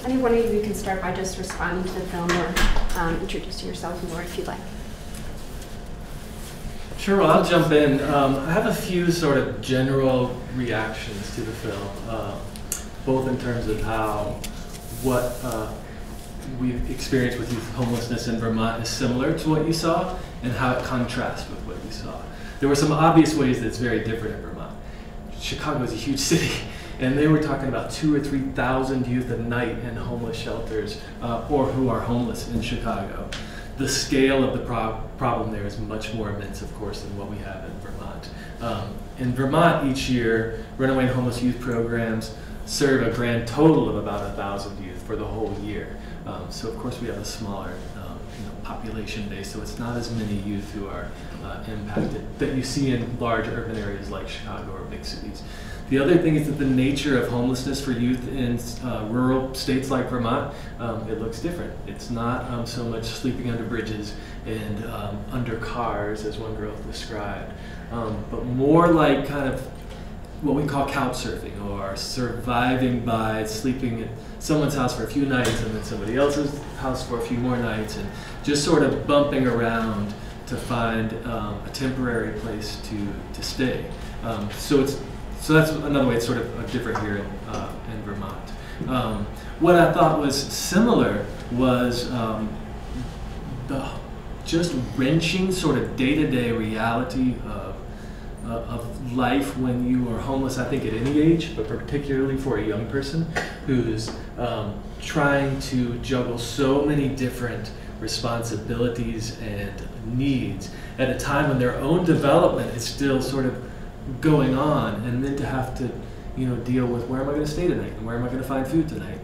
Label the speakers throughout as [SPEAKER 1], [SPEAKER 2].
[SPEAKER 1] Any one of you can start by just responding to the film or introducing yourself more if you'd like.
[SPEAKER 2] Sure, well, I'll jump in. I have a few sort of general reactions to the film, both in terms of what we've experienced with youth homelessness in Vermont is similar to what you saw, and how it contrasts with what you saw. There were some obvious ways that it's very different in Vermont. Chicago is a huge city, and they were talking about 2,000 or 3,000 youth a night in homeless shelters, or who are homeless in Chicago. The scale of the problem there is much more immense, of course, than what we have in Vermont. In Vermont, each year, Runaway and homeless youth programs serve a grand total of about 1,000 youth for the whole year. So, of course, we have a smaller population base, so it's not as many youth who are impacted that you see in large urban areas like Chicago or big cities. The other thing is that the nature of homelessness for youth in rural states like Vermont, it looks different. It's not so much sleeping under bridges and under cars, as one girl described, but more like kind of what we call couch surfing, or surviving by sleeping at someone's house for a few nights and then somebody else's house for a few more nights, and just sort of bumping around to find a temporary place to stay. So that's another way it's sort of different here in Vermont. What I thought was similar was the just wrenching sort of day-to-day reality of life when you are homeless, I think at any age, but particularly for a young person who's trying to juggle so many different responsibilities and needs at a time when their own development is still sort of going on, and then to have to deal with where am I going to stay tonight and where am I going to find food tonight.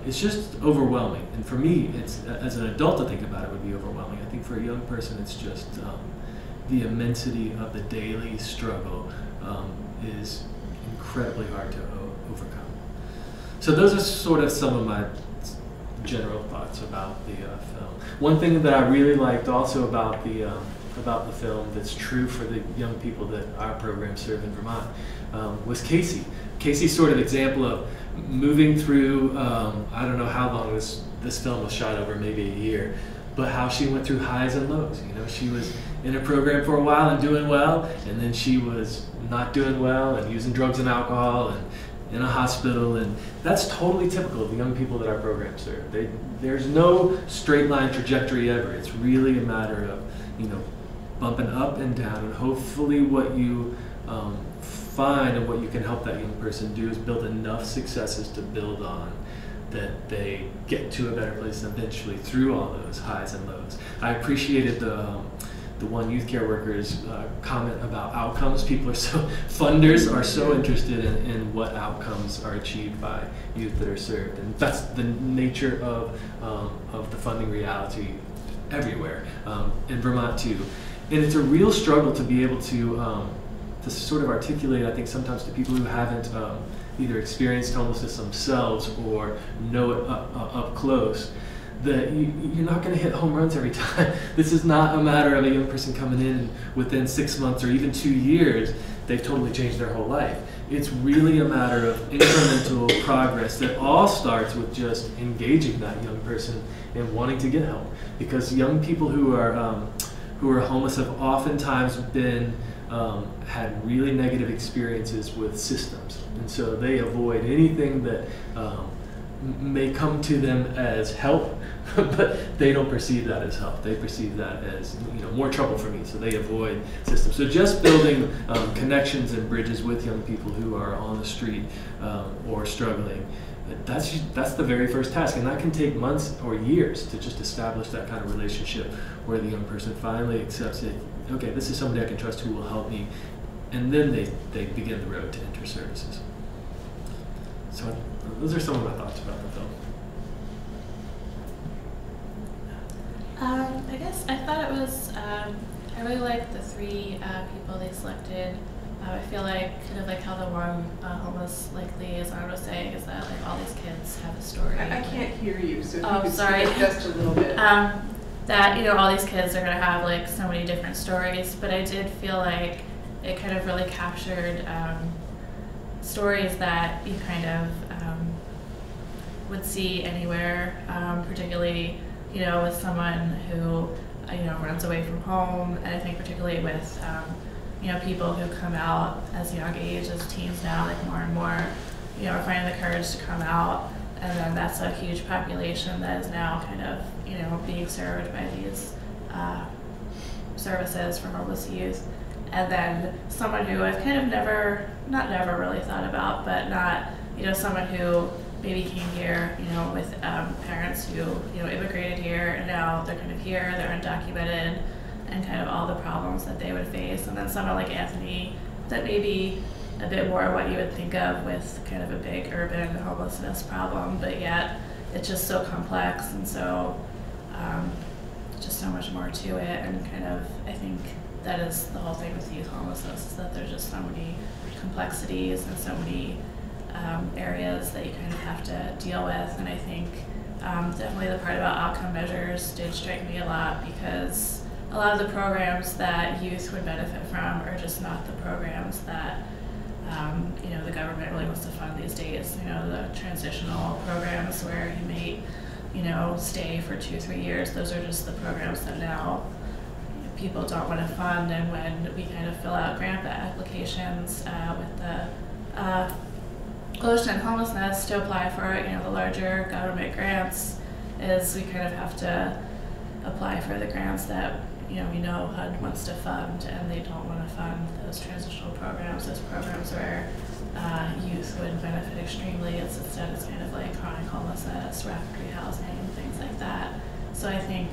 [SPEAKER 2] It's just overwhelming, and for me, it's, as an adult to think about it would be overwhelming. I think for a young person it's just the immensity of the daily struggle is incredibly hard to overcome. So those are sort of some of my general thoughts about the film. One thing that I really liked also about the film that's true for the young people that our program serve in Vermont was Casey. Casey's sort of example of moving through, I don't know how long this film was shot over, maybe a year, but how she went through highs and lows. She was in a program for a while and doing well, and then she was not doing well and using drugs and alcohol and in a hospital, and that's totally typical of the young people that our program serve. There's no straight line trajectory ever. It's really a matter of bumping up and down, and hopefully what you find and what you can help that young person do is build enough successes to build on, that they get to a better place eventually through all those highs and lows. I appreciated the one youth care worker's comment about outcomes. Funders are so interested in what outcomes are achieved by youth that are served, and that's the nature of the funding reality everywhere, in Vermont too. And it's a real struggle to be able to sort of articulate, I think, sometimes to people who haven't either experienced homelessness themselves or know it up close, that you're not going to hit home runs every time. This is not a matter of a young person coming in and within 6 months or even 2 years, they've totally changed their whole life. It's really a matter of incremental progress that all starts with just engaging that young person and wanting to get help. Because young people who are homeless have oftentimes been had really negative experiences with systems, and so they avoid anything that may come to them as help, but they don't perceive that as help. They perceive that as more trouble for me, so they avoid systems. So just building connections and bridges with young people who are on the street or struggling, that's the very first task, and that can take months or years to just establish that kind of relationship where the young person finally accepts it. Okay, this is somebody I can trust who will help me, and then they begin the road to enter services. So those are some of my thoughts about the film.
[SPEAKER 3] I guess I thought it was, I really liked the three people they selected. I feel like kind of like how the one homeless liaison was saying is that like all these kids have a story.
[SPEAKER 4] I can't hear you, so if you could
[SPEAKER 3] sorry.
[SPEAKER 4] speak up just a little bit.
[SPEAKER 3] That, you know, all these kids are going to have like so many different stories, but I did feel like it kind of really captured stories that you kind of would see anywhere, particularly, you know, with someone who, you know, runs away from home, and I think particularly with, you know, people who come out as young age, as teens now, like more and more, you know, are finding the courage to come out, and then that's a huge population that is now kind of, you know, being served by these services for homeless youth. And then someone who I've kind of not never really thought about, but not, you know, someone who maybe came here, you know, with parents who, you know, immigrated here, and now they're kind of here, they're undocumented, and kind of all the problems that they would face. And then someone like Anthony, that may be a bit more what you would think of with kind of a big urban homelessness problem, but yet it's just so complex, and so just so much more to it. And kind of, I think that is the whole thing with youth homelessness, is that there's just so many complexities and so many areas that you kind of have to deal with. And I think definitely the part about outcome measures did strike me a lot, because a lot of the programs that youth would benefit from are just not the programs that you know, the government really wants to fund these days. You know, the transitional programs where you may, you know, stay for 2-3 years, those are just the programs that now people don't want to fund. And when we kind of fill out grant applications with the Coalition End Homelessness to apply for, you know, the larger government grants, is we kind of have to apply for the grants that, you know, we know HUD wants to fund, and they don't want to fund those transitional programs, those programs where youth would benefit extremely. Instead it's kind of like chronic homelessness, rapid rehousing, and things like that. So I think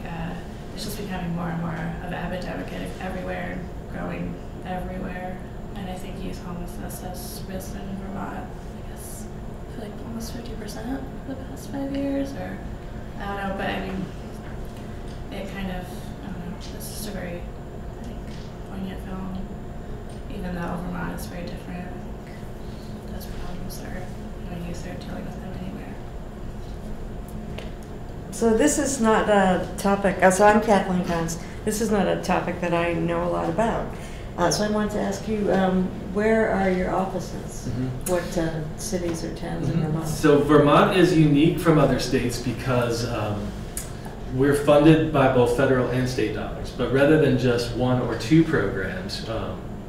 [SPEAKER 3] it's just becoming more and more of an epidemic everywhere, and growing everywhere. And I think youth homelessness has risen in Vermont, I guess, I feel like almost 50% the past 5 years, or I don't know, but I mean, it kind of, I don't know, it's just a very, I think, poignant film. Even though Vermont is very different, I think those problems are, you know, youth are dealing with them anywhere.
[SPEAKER 5] So this is not a topic, so I'm Kathleen Kanz. This is not a topic that I know a lot about. So I wanted to ask you, where are your offices? Mm-hmm. What cities or towns in Vermont?
[SPEAKER 2] So Vermont is unique from other states because we're funded by both federal and state dollars. But rather than just 1 or 2 programs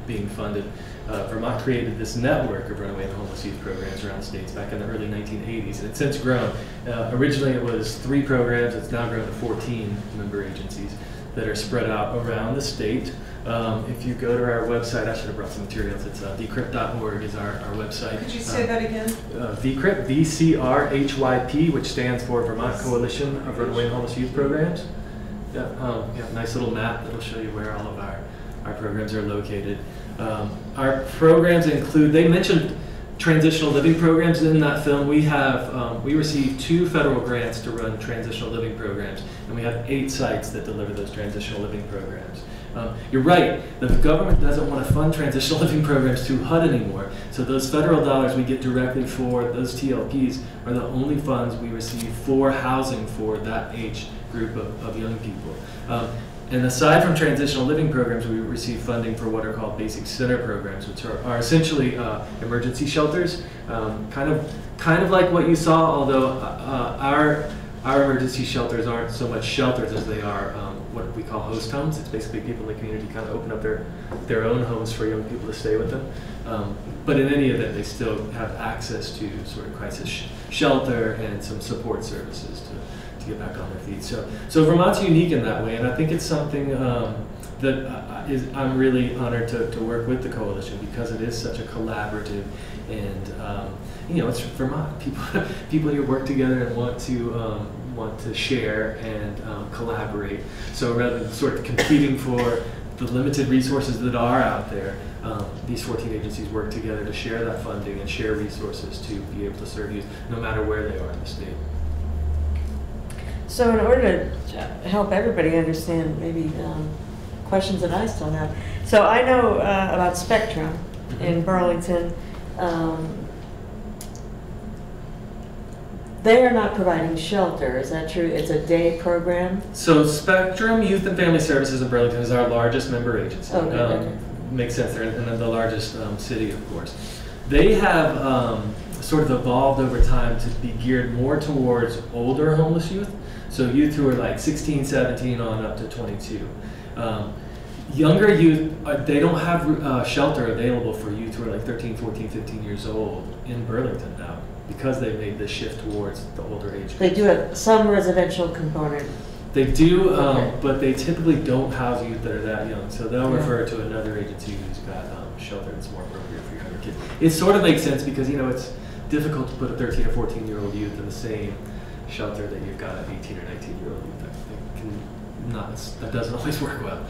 [SPEAKER 2] being funded, Vermont created this network of runaway and homeless youth programs around the states back in the early 1980s, and it's since grown. Originally it was 3 programs, it's now grown to 14 member agencies that are spread out around the state. If you go to our website, I should have brought some materials, it's vcrip.org is our website.
[SPEAKER 4] Could you say that again?
[SPEAKER 2] VCRYP, VCRHYP, which stands for Vermont Coalition of Runaway and Homeless Youth Programs. Yeah, nice little map that'll show you where all of our programs are located. Our programs include, they mentioned transitional living programs in that film. We have, we received 2 federal grants to run transitional living programs, and we have 8 sites that deliver those transitional living programs. You're right, the government doesn't want to fund transitional living programs through HUD anymore, so those federal dollars we get directly for those TLPs are the only funds we receive for housing for that age group of young people. And aside from transitional living programs, we receive funding for what are called basic center programs, which are essentially emergency shelters, kind of like what you saw, although our emergency shelters aren't so much shelters as they are what we call host homes. It's basically people in the community kind of open up their own homes for young people to stay with them. But in any event, they still have access to sort of crisis shelter and some support services to get back on their feet. So Vermont's unique in that way, and I think it's something that I'm really honored to work with the coalition, because it is such a collaborative and you know, it's Vermont. People here work together and want to share and collaborate. So rather than sort of competing for the limited resources that are out there, these 14 agencies work together to share that funding and share resources to be able to serve youth no matter where they are in the state.
[SPEAKER 5] So in order to help everybody understand maybe questions that I still have. So I know about Spectrum in Burlington. They are not providing shelter, is that true? It's a day program?
[SPEAKER 2] So Spectrum Youth and Family Services in Burlington is our largest member agency.
[SPEAKER 5] Okay.
[SPEAKER 2] Makes sense, they're in the largest city, of course. They have sort of evolved over time to be geared more towards older homeless youth. So youth who are like 16, 17 on up to 22. Younger youth, they don't have shelter available for youth who are like 13, 14, 15 years old in Burlington now because they've made this shift towards the older age group.
[SPEAKER 5] They do have some residential component.
[SPEAKER 2] They do,
[SPEAKER 5] Okay.
[SPEAKER 2] but they typically don't house youth that are that young. So they'll refer to another agency who's got shelter that's more appropriate for younger kids. It sort of makes sense because, it's difficult to put a 13 or 14-year-old youth in the same shelter that you've got an 18 or 19-year-old youth. That doesn't always work well.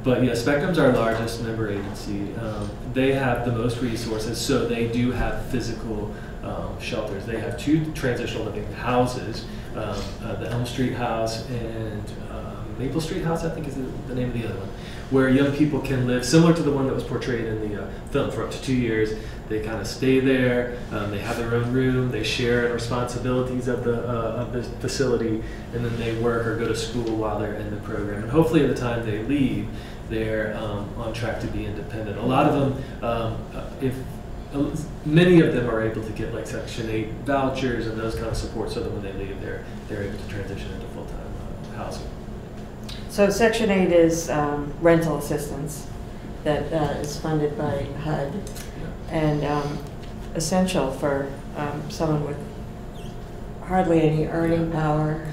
[SPEAKER 2] But yeah, Spectrum's our largest member agency. They have the most resources, so they do have physical shelters. They have 2 transitional living houses, the Elm Street House and Maple Street House, I think is the name of the other one, where young people can live, similar to the one that was portrayed in the film, for up to 2 years. They kind of stay there. They have their own room. They share in responsibilities of the facility, and then they work or go to school while they're in the program. And hopefully, at the time they leave, they're on track to be independent. A lot of them, many of them are able to get like Section 8 vouchers and those kind of support, so that when they leave, they're able to transition into full-time housing. So
[SPEAKER 5] Section 8 is rental assistance that is funded by HUD. And essential for someone with hardly any earning power,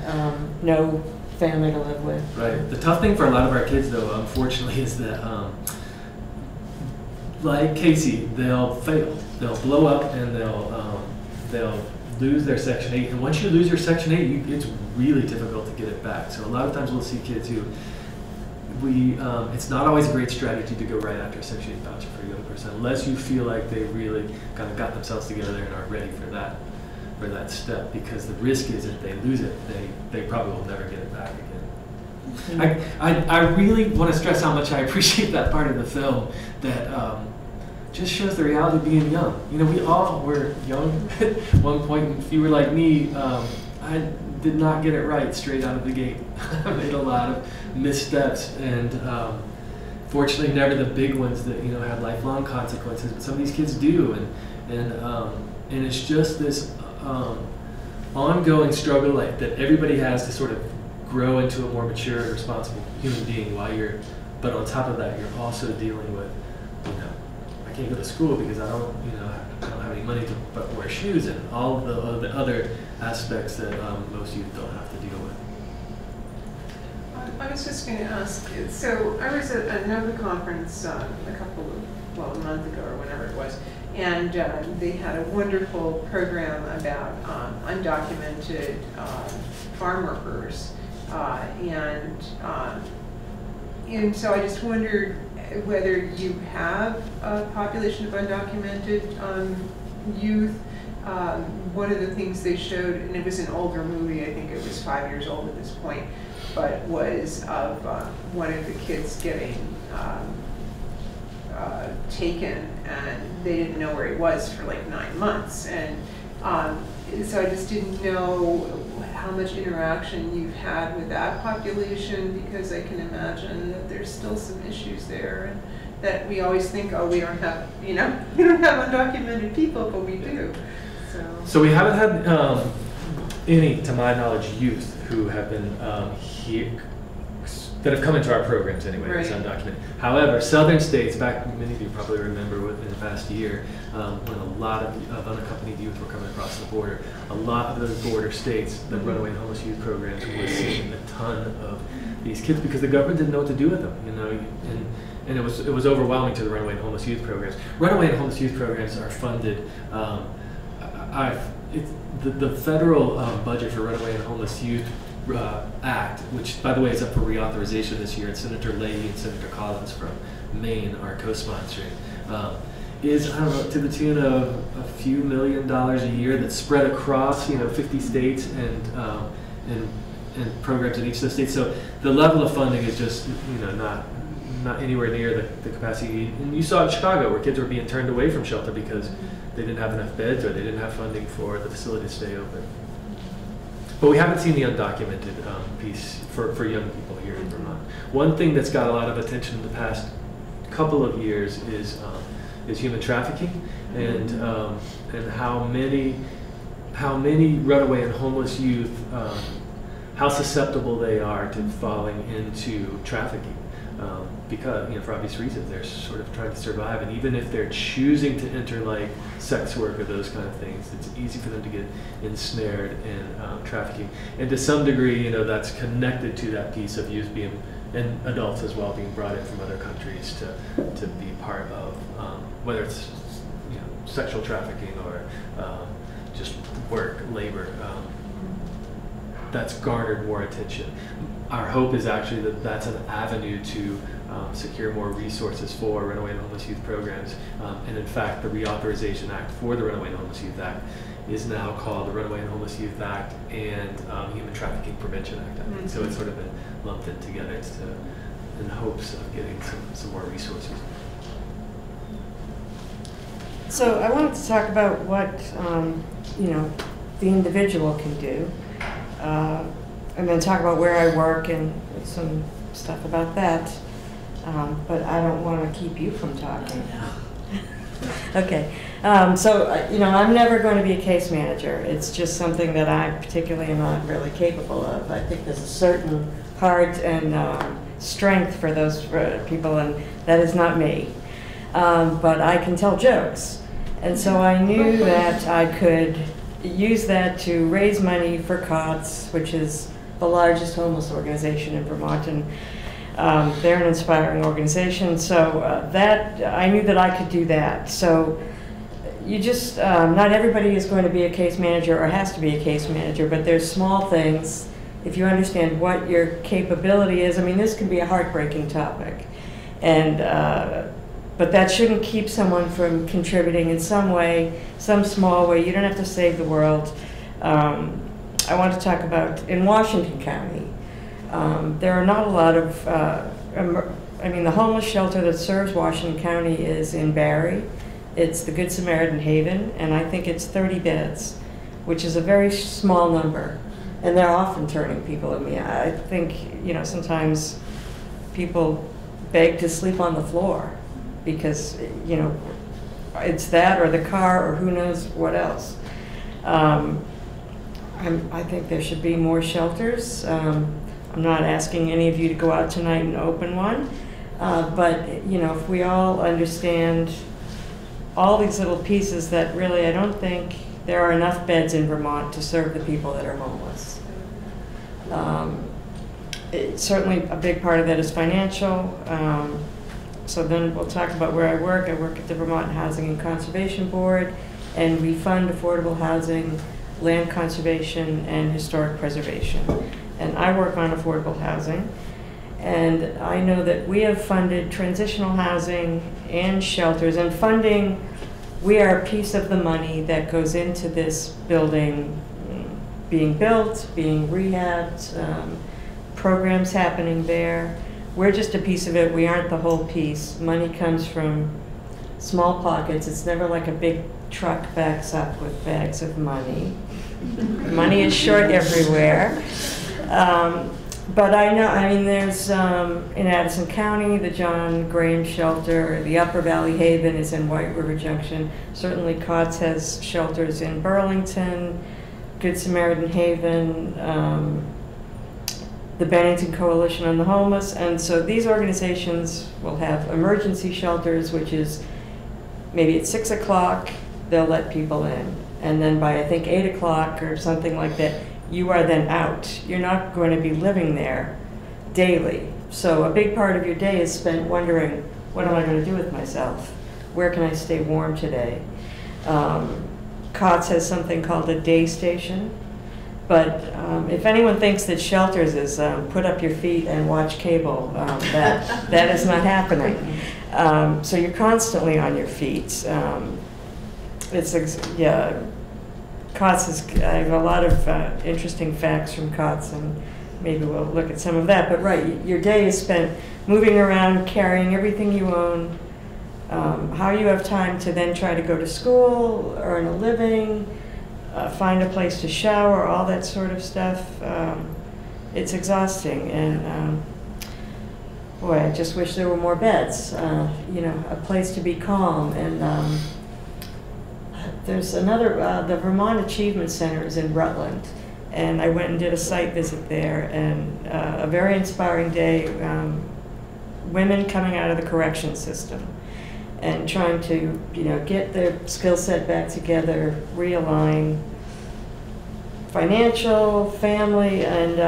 [SPEAKER 5] no family to live with.
[SPEAKER 2] Right. The tough thing for a lot of our kids, though, unfortunately, is that, like Casey, they'll fail. They'll blow up and they'll lose their Section 8. And once you lose your Section 8, it's really difficult to get it back. So a lot of times we'll see kids who it's not always a great strategy to go right after a Section 8 voucher for a young person, unless you feel like they really kind of got themselves together and are ready for that step, because the risk is if they lose it, they probably will never get it back again. I really want to stress how much I appreciate that part of the film that just shows the reality of being young. We all were young at one point, and if you were like me, I did not get it right straight out of the gate. I made a lot of missteps, and fortunately never the big ones that had lifelong consequences, but some of these kids do, and it's just this ongoing struggle that everybody has to sort of grow into a more mature and responsible human being but on top of that, you're also dealing with, I can't go to school because I don't have any money to wear shoes, and all of the other aspects that most youth don't have to deal with.
[SPEAKER 4] I was just going to ask, so I was at another conference a month ago or whenever it was, and they had a wonderful program about undocumented farm workers, and so I just wondered whether you have a population of undocumented youth. One of the things they showed, and it was an older movie, I think it was 5 years old at this point, but was of one of the kids getting taken, and they didn't know where he was for like 9 months. And so I just didn't know how much interaction you've had with that population, because I can imagine that there's still some issues there, and that we always think, oh, we don't have undocumented people, but we do.
[SPEAKER 2] So we haven't had any, to my knowledge, youth who have been here, that have come into our programs anyway, as undocumented. However, southern states, many of you probably remember within the past year, when a lot of unaccompanied youth were coming across the border, a lot of those border states, the Runaway and Homeless Youth programs, were seeing a ton of these kids because the government didn't know what to do with them, and it was overwhelming to the Runaway and Homeless Youth programs. Runaway and Homeless Youth programs are funded. the federal budget for Runaway and Homeless Youth Act, which by the way is up for reauthorization this year, and Senator Leahy and Senator Collins from Maine are co-sponsoring, is, I don't know, to the tune of a few $1 million a year that's spread across 50 states and programs in each of the states. So the level of funding is just not anywhere near the capacity. And you saw in Chicago where kids were being turned away from shelter because they didn't have enough beds or they didn't have funding for the facility to stay open. But we haven't seen the undocumented piece for young people here in Vermont. One thing that's got a lot of attention in the past couple of years is human trafficking and how many runaway and homeless youth, how susceptible they are to falling into trafficking. Because, for obvious reasons, they're sort of trying to survive, and even if they're choosing to enter like sex work or those kind of things, it's easy for them to get ensnared in trafficking. And to some degree, that's connected to that piece of youth being, and adults as well, being brought in from other countries to be part of, whether it's sexual trafficking or just work, labor. That's garnered more attention. Our hope is actually that that's an avenue to secure more resources for Runaway and Homeless Youth programs. And in fact, the Reauthorization Act for the Runaway and Homeless Youth Act is now called the Runaway and Homeless Youth Act and Human Trafficking Prevention Act, I think. So it's sort of been lumped in together in hopes of getting some more resources.
[SPEAKER 5] So I wanted to talk about what the individual can do, and then talk about where I work and some stuff about that. But I don't want to keep you from talking. Okay. So I'm never going to be a case manager. It's just something that I particularly am not really capable of. I think there's a certain heart and strength for those people, and that is not me. But I can tell jokes. And so I knew that I could use that to raise money for COTS, which is the largest homeless organization in Vermont, and they're an inspiring organization. So that I knew that I could do that. So you just, not everybody is going to be a case manager or has to be a case manager, but there's small things. If you understand what your capability is, I mean, this can be a heartbreaking topic, and but that shouldn't keep someone from contributing in some way, some small way. You don't have to save the world. I want to talk about in Washington County. There are not a lot of, the homeless shelter that serves Washington County is in Barre. It's the Good Samaritan Haven, and I think it's 30 beds, which is a very small number. And they're often turning people at me. I think, sometimes people beg to sleep on the floor because, it's that or the car or who knows what else. I think there should be more shelters. I'm not asking any of you to go out tonight and open one, but if we all understand all these little pieces that really, I don't think there are enough beds in Vermont to serve the people that are homeless. Certainly a big part of that is financial. So then we'll talk about where I work. I work at the Vermont Housing and Conservation Board, and we fund affordable housing, land conservation, and historic preservation. And I work on affordable housing. And I know that we have funded transitional housing and shelters, and funding, we are a piece of the money that goes into this building being built, being rehabbed, programs happening there. We're just a piece of it. We aren't the whole piece. Money comes from small pockets. It's never like a big truck backs up with bags of money. Money is short everywhere. But I know, there's in Addison County, the John Graham Shelter, the Upper Valley Haven is in White River Junction. Certainly COTS has shelters in Burlington, Good Samaritan Haven, the Bennington Coalition on the Homeless. And so these organizations will have emergency shelters, which is maybe at 6 o'clock, they'll let people in. And then by, I think, 8 o'clock or something like that, you are then out. You're not going to be living there daily. So a big part of your day is spent wondering, what am I going to do with myself? Where can I stay warm today? COTS has something called a day station. But if anyone thinks that shelters is put up your feet and watch cable, that is not happening. So you're constantly on your feet. COTS is, I have a lot of interesting facts from COTS, and maybe we'll look at some of that. But right, your day is spent moving around, carrying everything you own, how you have time to then try to go to school, earn a living, find a place to shower, all that sort of stuff. It's exhausting, and boy, I just wish there were more beds, you know, a place to be calm. And there's another, the Vermont Achievement Center is in Rutland, and I went and did a site visit there, and a very inspiring day, women coming out of the correction system and trying to, you know, get their skill set back together, realign financial, family, and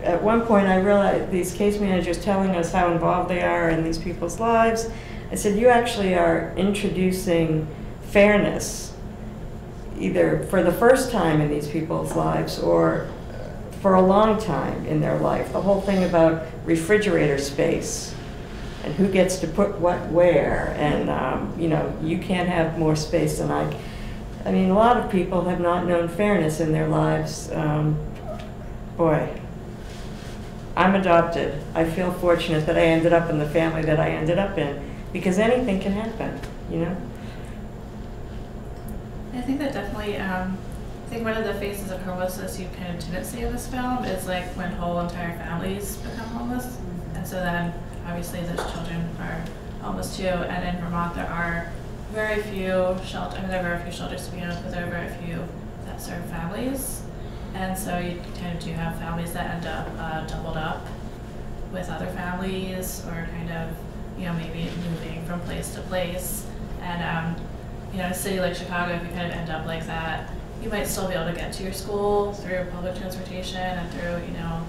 [SPEAKER 5] at one point I realized these case managers telling us how involved they are in these people's lives. I said, you actually are introducing fairness, either for the first time in these people's lives or for a long time in their life. The whole thing about refrigerator space and who gets to put what where, and you know, you can't have more space than I mean, a lot of people have not known fairness in their lives. Boy, I'm adopted. I feel fortunate that I ended up in the family that I ended up in, because anything can happen, you know?
[SPEAKER 3] I think that definitely, I think one of the faces of homelessness you kind of didn't see in this film is like when whole entire families become homeless. And so then obviously those children are homeless too. And in Vermont there are very few shelters, I mean there are very few shelters to begin with, but there are very few that serve families. And so you kind of do have families that end up doubled up with other families, or kind of, you know, maybe moving from place to place. And you know, in a city like Chicago, if you kind of end up like that, you might still be able to get to your school through public transportation and through, you know,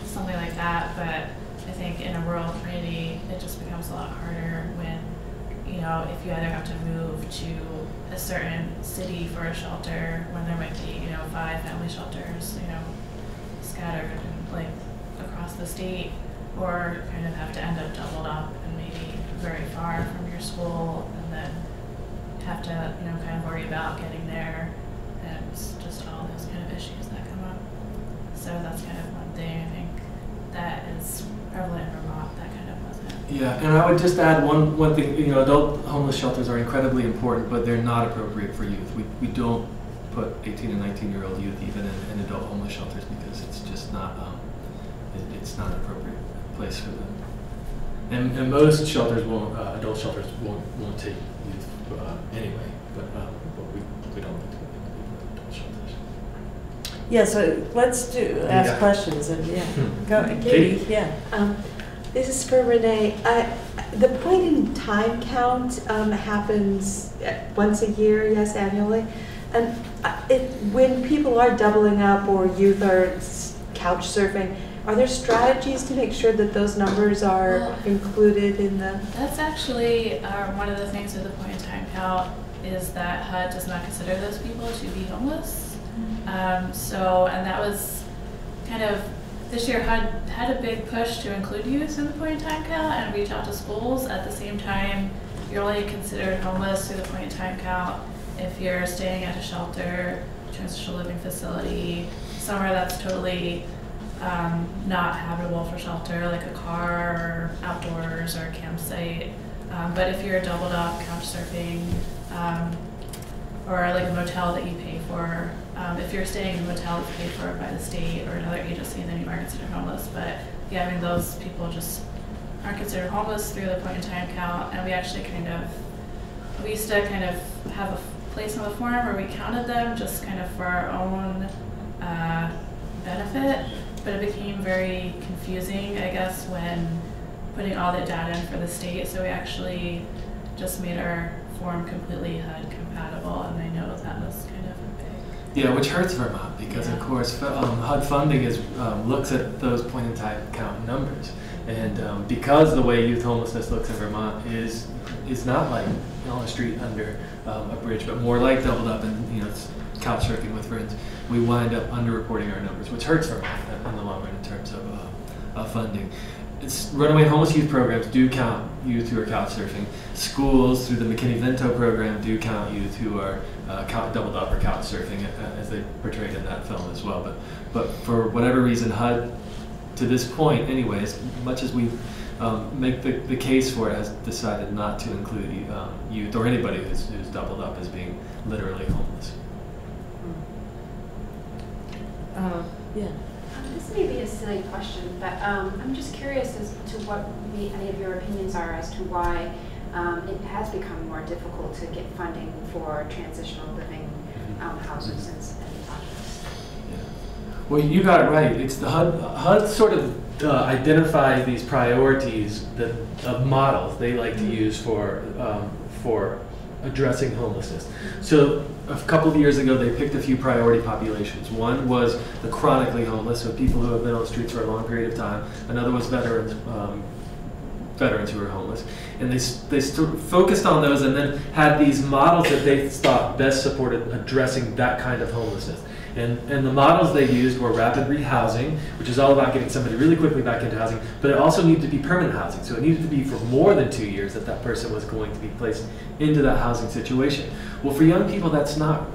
[SPEAKER 3] something like that. But I think in a rural community, it just becomes a lot harder when, you know, if you either have to move to a certain city for a shelter when there might be, you know, 5 family shelters, you know, scattered like across the state, or kind of have to end up doubled up and maybe very far from your school, and then have to, you know, kind of worry about getting there, and just all those kind of issues that come up. So that's kind of one thing I think that is prevalent in Vermont that kind of wasn't.
[SPEAKER 2] Yeah, and I would just add one thing. You know, adult homeless shelters are incredibly important, but they're not appropriate for youth. We don't put 18 and 19-year-old youth even in adult homeless shelters, because it's just not it's not an appropriate place for them. And most shelters won't, adult shelters won't take youth anyway, but we don't like to put adult shelters.
[SPEAKER 5] Yeah, so let's ask questions, and go, Katie. Yeah.
[SPEAKER 6] This is for Renee. The point in time count happens once a year, yes, annually. And when people are doubling up or youth are couch surfing, are there strategies to make sure that those numbers are included in the?
[SPEAKER 3] That's actually one of the things with the point in time count, is that HUD does not consider those people to be homeless. And that was kind of, this year HUD had a big push to include youth in the point in time count and reach out to schools. At the same time, you're only considered homeless through the point in time count if you're staying at a shelter, transitional living facility, somewhere that's totally not habitable for shelter, like a car or outdoors or a campsite. But if you're doubled up, couch surfing, or like a motel that you pay for, if you're staying in a motel that's paid for by the state or another agency, then you are considered homeless. But yeah, I mean, those people just aren't considered homeless through the point in time count. And we actually we used to kind of have a place on the form where we counted them just kind of for our own benefit. But it became very confusing, I guess, when putting all the data in for the state. So we actually just made our form completely HUD compatible, and I know that was kind of a big...
[SPEAKER 2] Yeah, which hurts Vermont, because of course HUD funding looks at those point in time count numbers. And because the way youth homelessness looks in Vermont is is not like on a street under a bridge, but more like doubled up and, you know, couch surfing with friends, we wind up underreporting our numbers, which hurts Vermont in the long run in terms of funding. Runaway homeless youth programs do count youth who are couch surfing. Schools through the McKinney-Vento program do count youth who are doubled up or couch surfing, as they portrayed in that film as well. But for whatever reason, HUD, to this point anyway, as much as we make the case for it, has decided not to include youth or anybody who's doubled up as being literally homeless.
[SPEAKER 5] Yeah.
[SPEAKER 1] This may be a silly question, but I'm just curious as to what any of your opinions are as to why it has become more difficult to get funding for transitional living houses and projects.
[SPEAKER 2] Yeah. Well, you got it right. It's the HUD sort of identifies these priorities of models they like to use for addressing homelessness. So a couple of years ago, they picked a few priority populations. One was the chronically homeless, so people who have been on the streets for a long period of time. Another was veterans who are homeless. And they focused on those and then had these models that they thought best supported addressing that kind of homelessness. And the models they used were rapid rehousing, which is all about getting somebody really quickly back into housing, but it also needed to be permanent housing. So it needed to be for more than 2 years that person was going to be placed into that housing situation. Well, for young people, that's not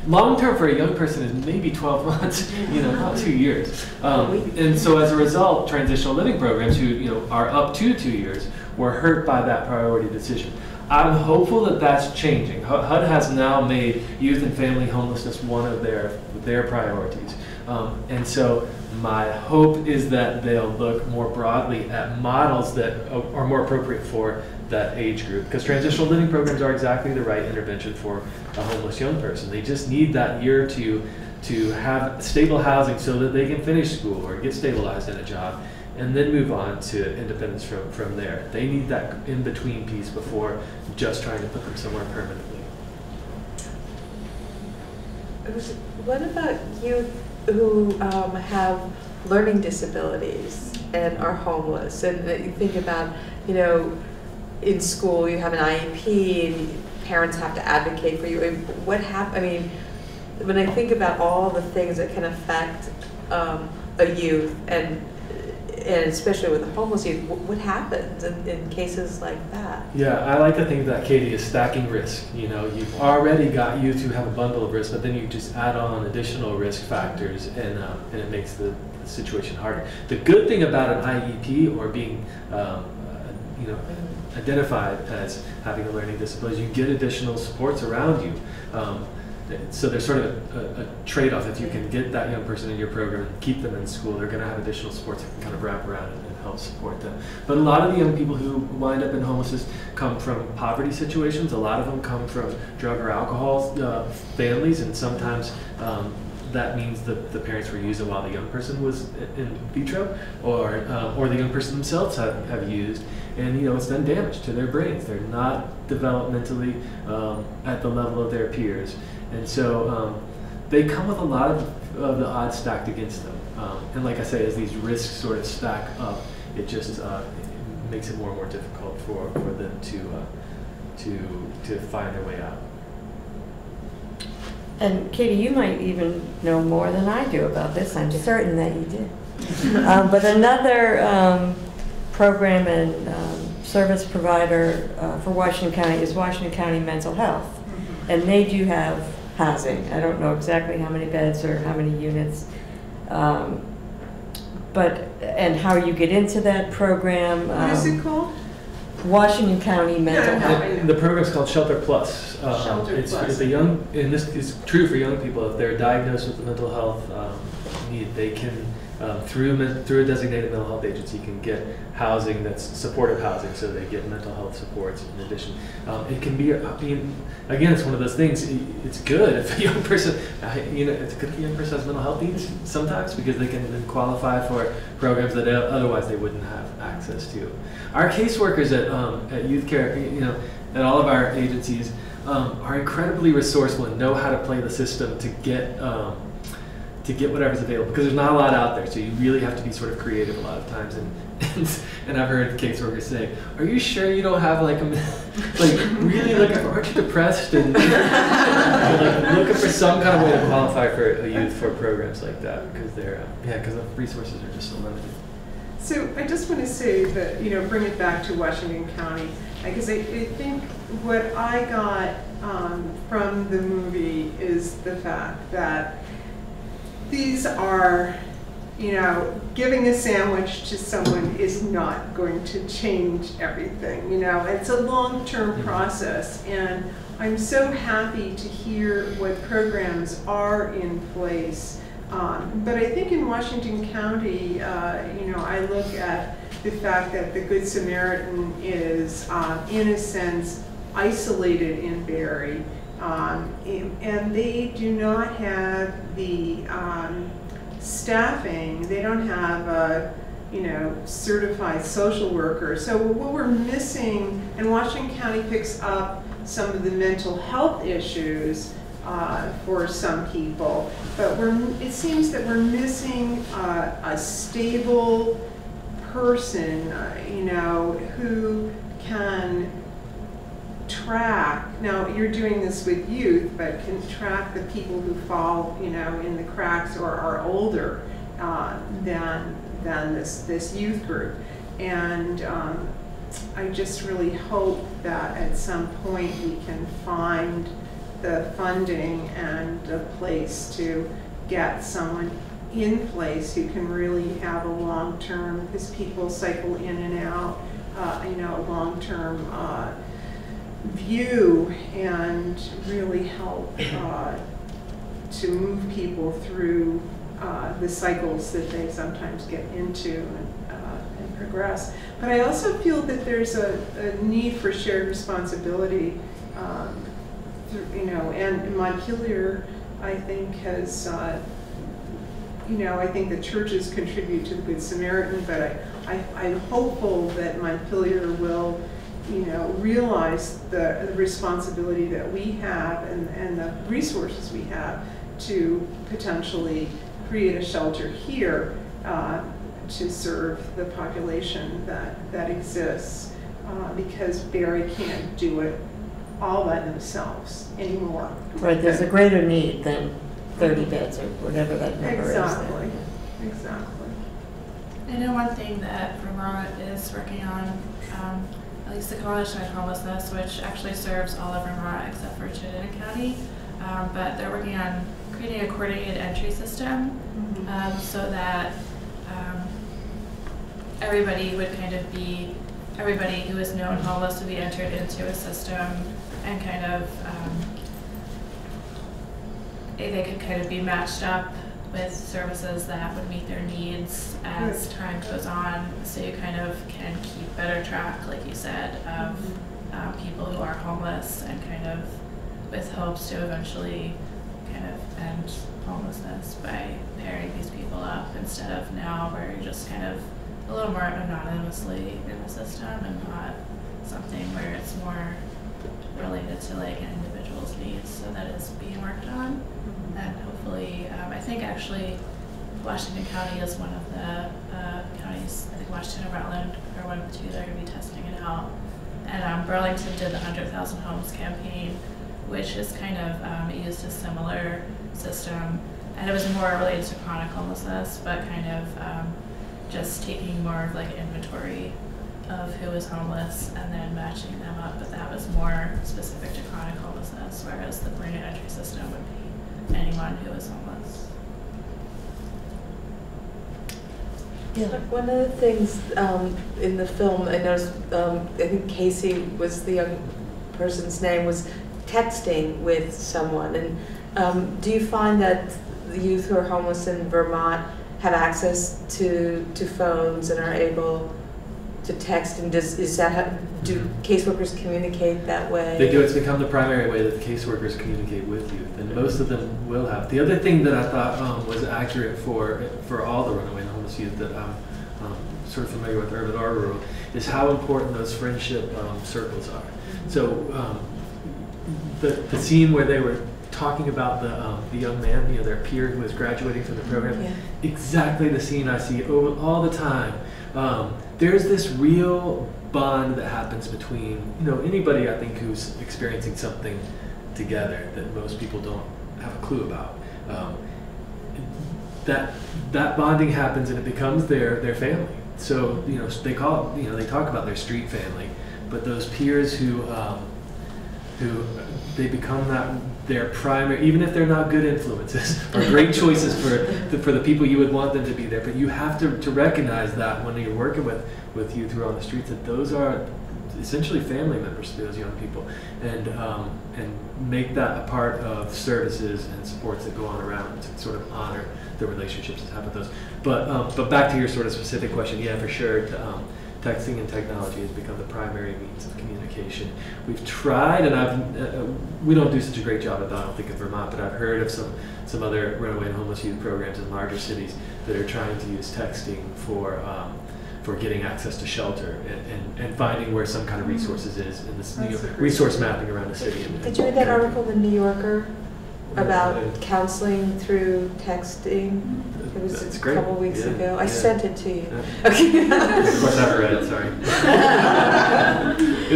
[SPEAKER 2] long term. For a young person is maybe 12 months, not 2 years. And so as a result, transitional living programs who are up to 2 years were hurt by that priority decision. I'm hopeful that that's changing. HUD has now made youth and family homelessness one of their priorities. And so my hope is that they'll look more broadly at models that are more appropriate for that age group. Because transitional living programs are exactly the right intervention for a homeless young person. They just need that year or two to have stable housing so that they can finish school or get stabilized in a job, and then move on to independence from there. They need that in-between piece before just trying to put them somewhere permanently.
[SPEAKER 6] What about youth who have learning disabilities and are homeless? And you think about, in school you have an IEP and parents have to advocate for you. What I mean, when I think about all the things that can affect a youth and especially with the homeless youth, what happens in cases like that? Yeah,
[SPEAKER 2] I like to think that, Katie, is stacking risk. You've already got youth who have a bundle of risk, but then you just add on additional risk factors, and it makes the situation harder. The good thing about an IEP or being, identified as having a learning disability, you get additional supports around you. So there's sort of a trade-off. If you can get that young person in your program and keep them in school, they're going to have additional supports that can kind of wrap around and help support them. But a lot of the young people who wind up in homelessness come from poverty situations. A lot of them come from drug or alcohol families, and sometimes that means that the parents were using while the young person was in vitro, or the young person themselves have used, and it's done damage to their brains. They're not developmentally at the level of their peers. And so they come with a lot of the odds stacked against them. And like I say, as these risks sort of stack up, it just it makes it more and more difficult for them to find their way out.
[SPEAKER 5] And Katie, you might even know more than I do about this. I'm certain that you do. But another program and service provider for Washington County is Washington County Mental Health. And they do have housing. I don't know exactly how many beds or how many units, and how you get into that program.
[SPEAKER 4] What is it called?
[SPEAKER 5] Washington County Mental Health.
[SPEAKER 2] The program's called Shelter Plus. It's and this is true for young people. If they're diagnosed with a mental health need, they can through a designated mental health agency can get housing that's supportive housing, so they get mental health supports in addition. It can be, again, it's one of those things. It's good if a young person, it's good if a young person has mental health needs sometimes, because they can then qualify for programs that otherwise they wouldn't have access to. Our caseworkers at Youth Care, at all of our agencies, are incredibly resourceful and know how to play the system to get whatever's available, because there's not a lot out there, so you really have to be sort of creative a lot of times And I've heard caseworkers say, "Are you sure you don't have like really like aren't you depressed and like looking for some kind of way to qualify for a youth for programs like that because they're because the resources are just so limited."
[SPEAKER 4] So I just want to say that, bring it back to Washington County, because I think what I got from the movie is the fact that these are, giving a sandwich to someone is not going to change everything. It's a long-term process, and I'm so happy to hear what programs are in place. But I think in Washington County, I look at the fact that the Good Samaritan is, in a sense, isolated in Barre, and they do not have the staffing. They don't have a, certified social worker. So what we're missing, and Washington County picks up some of the mental health issues for some people, but it seems that we're missing a stable person, who can track. Now you're doing this with youth, but can track the people who fall, in the cracks or are older than this youth group. And I just really hope that at some point we can find the funding and the place to get someone in place who can really have a long-term, because people cycle in and out, a long-term view, and really help to move people through the cycles that they sometimes get into and progress. But I also feel that there's a need for shared responsibility, and Montpelier, I think, has, I think the churches contribute to the Good Samaritan, but I'm hopeful that Montpelier will, realize the responsibility that we have and the resources we have to potentially create a shelter here to serve the population that exists, because Barre can't do it all by themselves anymore.
[SPEAKER 5] Right, there's a greater need than 30 beds or whatever that number
[SPEAKER 4] Exactly.
[SPEAKER 5] is.
[SPEAKER 4] Exactly.
[SPEAKER 3] I know one thing that Vermont is working on, at least the Coalition on Homelessness, which actually serves all of Vermont except for Chittenden County, but they're working on creating a coordinated entry system, so that everybody would kind of be, everybody who is known homeless would be entered into a system, and kind of they could kind of be matched up with services that would meet their needs as time goes on, so you kind of can keep better track, like you said, of people who are homeless, and kind of with hopes to eventually kind of end homelessness by pairing these people up, instead of now where you're just kind of a little more anonymously in the system, and not something where it's more related to like an individual's needs. So that is being worked on, and hopefully, I think actually Washington County is one of the counties. I think Washington and Rutland are one of the two that are going to be testing it out. And Burlington did the 100,000 Homes campaign, which is kind of used a similar system, and it was more related to chronic homelessness, but kind of just taking more of like inventory of who is homeless and then matching them up, but that was more specific to chronic homelessness, whereas the coordinated entry system would be anyone who is homeless.
[SPEAKER 5] Yeah.
[SPEAKER 6] One of the things in the film, I noticed, I think Casey was the young person's name, was texting with someone. And do you find that the youth who are homeless in Vermont have access to phones and are able to text? And is that how, do caseworkers communicate that way?
[SPEAKER 2] They do. It's become the primary way that the caseworkers communicate with youth, and most of them will have. The other thing that I thought was accurate for all the runaway and homeless youth that I'm sort of familiar with, urban or rural, is how important those friendship circles are. So the scene where they were talking about the young man, their peer who was graduating from the program.
[SPEAKER 5] Yeah.
[SPEAKER 2] Exactly the scene I see all the time. There's this real bond that happens between anybody I think who's experiencing something together that most people don't have a clue about. That bonding happens and it becomes their family. So they call it, they talk about their street family, but those peers who they become their primary, even if they're not good influences or great choices for the people you would want them to be there. But you have to recognize that when you're working with youth who are on the streets, that those are essentially family members to those young people, and make that a part of services and supports that go on around to sort of honor the relationships that have with those. But back to your sort of specific question, yeah, for sure. Texting and technology has become the primary means of communication. We've tried, and we don't do such a great job at that, I don't think, in Vermont, but I've heard of some other runaway and homeless youth programs in larger cities that are trying to use texting for getting access to shelter and finding where some kind of resources is in this resource mapping around the city.
[SPEAKER 6] Did you read that article in the New Yorker about counseling through texting? It was
[SPEAKER 2] That's
[SPEAKER 6] a
[SPEAKER 2] great.
[SPEAKER 6] couple weeks ago. I sent it to you.
[SPEAKER 2] Yeah.
[SPEAKER 6] Okay.
[SPEAKER 2] Of course, I haven't read it, sorry.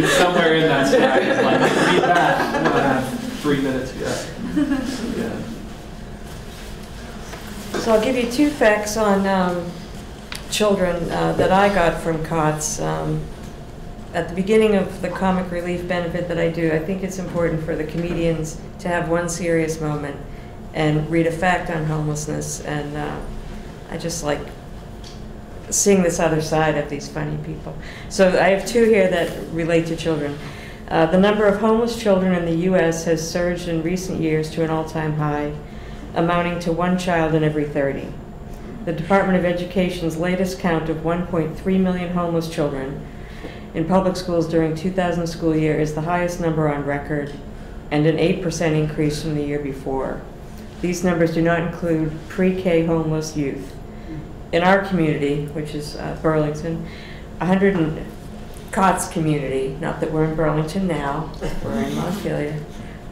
[SPEAKER 2] It's somewhere in that stack. It's like, read that. I'm going to have 3 minutes. Yeah.
[SPEAKER 5] So I'll give you 2 facts on children that I got from COTS. At the beginning of the comic relief benefit that I do, I think it's important for the comedians to have one serious moment and read a fact on homelessness, and I just like seeing this other side of these funny people. So I have 2 here that relate to children. The number of homeless children in the U.S. has surged in recent years to an all-time high, amounting to 1 child in every 30. The Department of Education's latest count of 1.3 million homeless children in public schools during 2000 school year is the highest number on record, and an 8% increase from the year before. These numbers do not include pre-K homeless youth. In our community, which is Burlington, COTS community, not that we're in Burlington now, we're in Montpelier,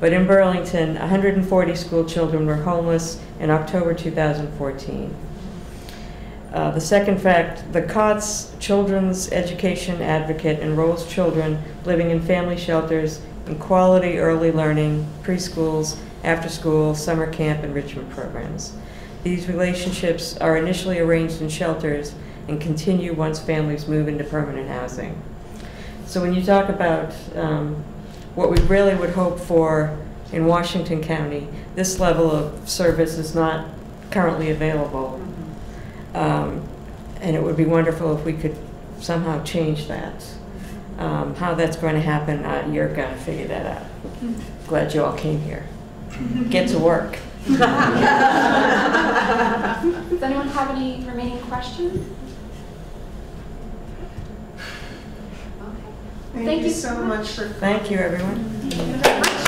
[SPEAKER 5] but in Burlington, 140 school children were homeless in October 2014. The second fact, the COTS Children's Education Advocate enrolls children living in family shelters in quality early learning, preschools, after-school, summer camp, enrichment programs. These relationships are initially arranged in shelters and continue once families move into permanent housing. So when you talk about what we really would hope for in Washington County, this level of service is not currently available. And it would be wonderful if we could somehow change that. How that's going to happen, you're going to figure that out. Glad you all came here. Get to work.
[SPEAKER 1] Does anyone have any remaining questions? Okay.
[SPEAKER 4] Thank you so much for
[SPEAKER 5] Thank you, everyone.
[SPEAKER 1] Thank you very much.